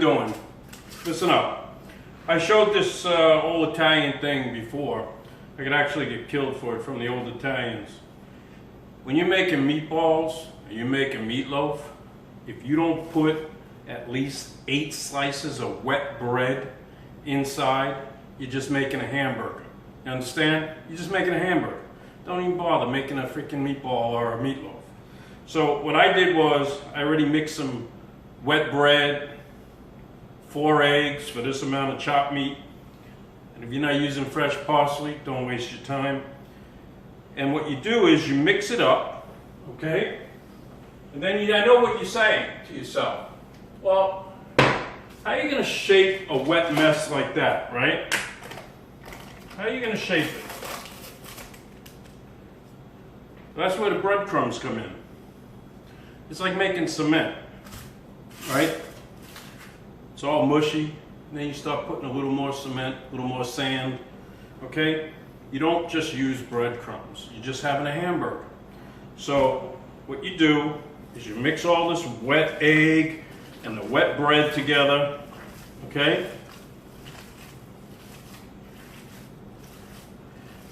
doing, listen up. I showed this old Italian thing before. I could actually get killed for it from the old Italians. When you're making meatballs, or you're making meatloaf, if you don't put at least 8 slices of wet bread inside, you're just making a hamburger. You understand? You're just making a hamburger. Don't even bother making a freaking meatball or a meatloaf. So what I did was, I already mixed some wet bread, 4 eggs for this amount of chopped meat. And if you're not using fresh parsley, don't waste your time. And what you do is you mix it up, okay? And then I know what you're saying to yourself. Well, how are you gonna shape a wet mess like that, right? How are you gonna shape it? That's where the breadcrumbs come in. It's like making cement, right? It's all mushy, and then you start putting a little more cement, a little more sand, okay? You don't just use breadcrumbs. You're just having a hamburger. So what you do is you mix all this wet egg and the wet bread together, okay?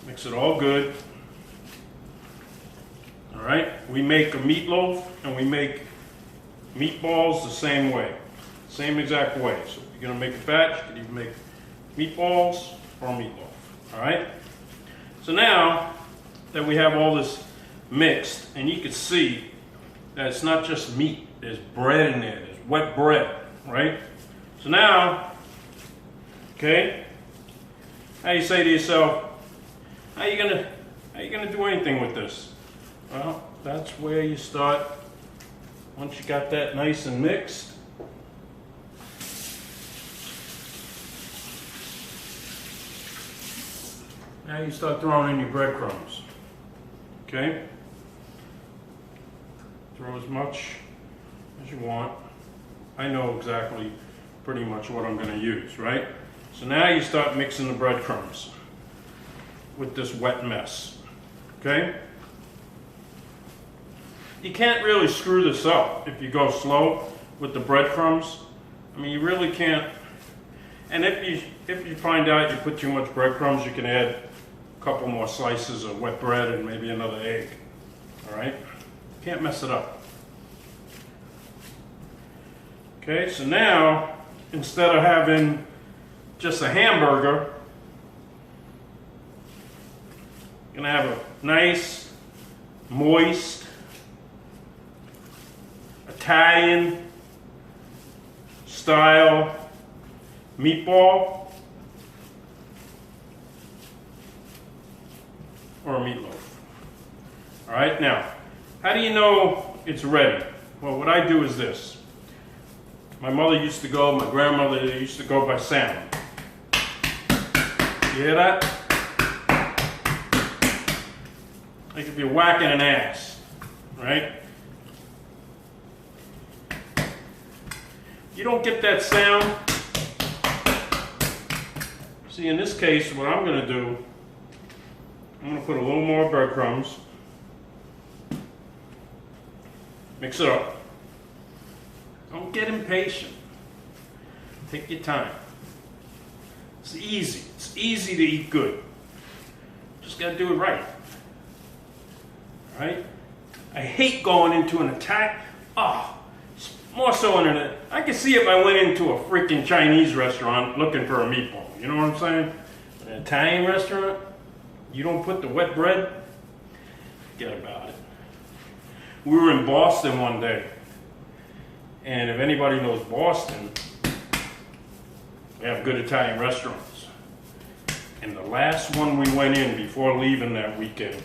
Mix it all good. All right, we make a meatloaf and we make meatballs the same way, same exact way. So if you're gonna make a batch, you can even make meatballs or meatloaf, all right? So now that we have all this mixed, and you can see that it's not just meat, there's bread in there, there's wet bread, right? So now, okay, how you say to yourself, how you gonna do anything with this? Well, that's where you start. Once you got that nice and mixed, now you start throwing in your breadcrumbs. Okay? Throw as much as you want. I know exactly pretty much what I'm going to use, right? So now you start mixing the breadcrumbs with this wet mess. Okay? You can't really screw this up if you go slow with the breadcrumbs. I mean, you really can't. And if you find out you put too much breadcrumbs, you can add a couple more slices of wet bread and maybe another egg. All right? Can't mess it up. Okay, so now, instead of having just a hamburger, you're gonna have a nice, moist, Italian style meatball or a meatloaf. All right, now, how do you know it's ready? Well, what I do is this. My mother used to go, my grandmother used to go by sound. You hear that? Like if you're whacking an ass, right? You don't get that sound. See, in this case, what I'm going to do, I'm going to put a little more breadcrumbs, mix it up. Don't get impatient. Take your time. It's easy. It's easy to eat good. Just got to do it right. All right? I hate going into an attack. Oh. More so than it. I could see if I went into a freaking Chinese restaurant looking for a meatball. You know what I'm saying? An Italian restaurant, you don't put the wet bread, forget about it. We were in Boston one day, and if anybody knows Boston, we have good Italian restaurants. And the last one we went in before leaving that weekend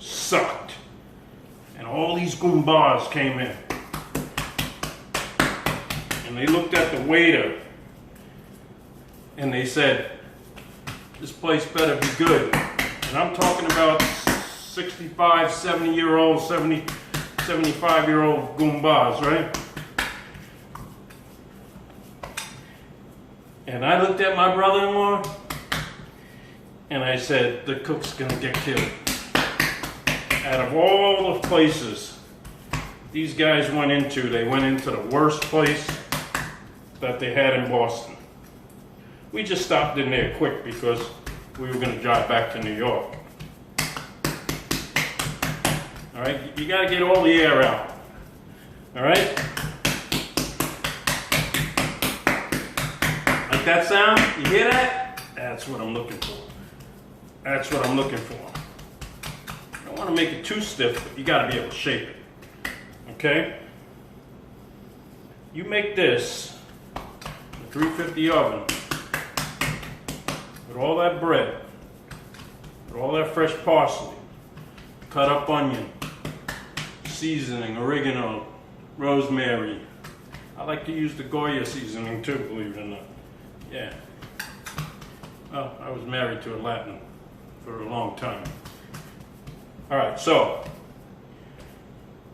sucked. And all these goombas came in. And they looked at the waiter and they said, this place better be good. And I'm talking about 65, 70-year-old, 70, 75-year-old goombas, right? And I looked at my brother-in-law and I said, the cook's gonna get killed. Out of all the places these guys went into, they went into the worst place that they had in Boston. We just stopped in there quick because we were going to drive back to New York. All right, you got to get all the air out. All right? Like that sound? You hear that? That's what I'm looking for. That's what I'm looking for. I don't want to make it too stiff, but you got to be able to shape it. Okay? You make this in a 350 oven with all that bread, with all that fresh parsley, cut up onion, seasoning, oregano, rosemary. I like to use the Goya seasoning too, believe it or not. Yeah. Well, I was married to a Latin for a long time. All right, so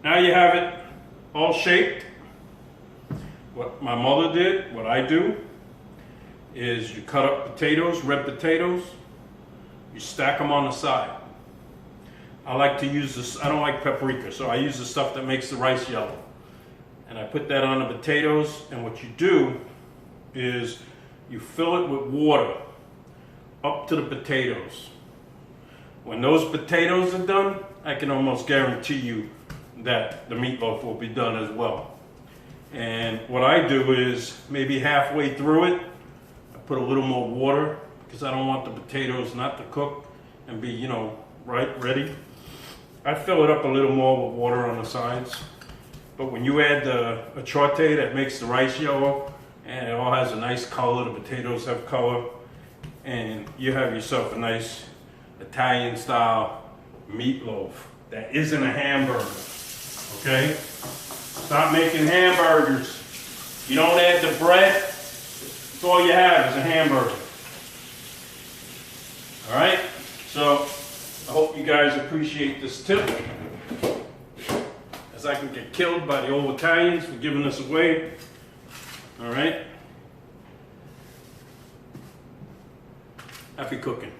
now you have it all shaped. What my mother did, what I do, is you cut up potatoes, red potatoes, you stack them on the side. I like to use this, I don't like paprika, so I use the stuff that makes the rice yellow. And I put that on the potatoes, and what you do is you fill it with water up to the potatoes. When those potatoes are done, I can almost guarantee you that the meatloaf will be done as well. And what I do is maybe halfway through it, I put a little more water because I don't want the potatoes not to cook and be, you know, ready. I fill it up a little more with water on the sides. But when you add the achiote that makes the rice yellow, and it all has a nice color, the potatoes have color, and you have yourself a nice Italian style meatloaf that isn't a hamburger, okay? Stop making hamburgers. You don't add the bread, it's all you have is a hamburger. All right, so I hope you guys appreciate this tip, as I can get killed by the old Italians for giving this away. All right, happy cooking.